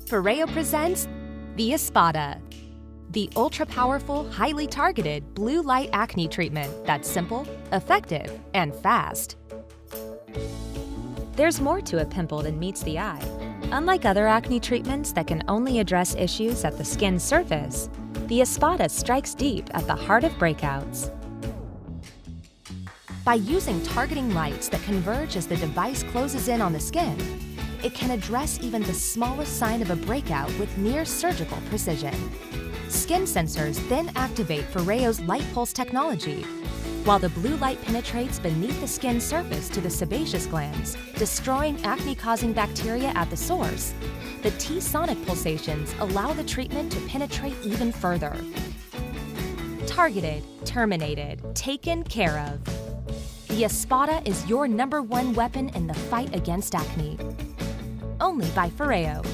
FOREO presents the Espada, the ultra-powerful, highly targeted blue light acne treatment that's simple, effective, and fast. There's more to a pimple than meets the eye. Unlike other acne treatments that can only address issues at the skin's surface, the Espada strikes deep at the heart of breakouts. By using targeting lights that converge as the device closes in on the skin, it can address even the smallest sign of a breakout with near surgical precision. Skin sensors then activate FOREO's light pulse technology, while the blue light penetrates beneath the skin surface to the sebaceous glands, destroying acne-causing bacteria at the source. The T-sonic pulsations allow the treatment to penetrate even further. Targeted, terminated, taken care of. The Espada is your #1 weapon in the fight against acne. Only by FOREO.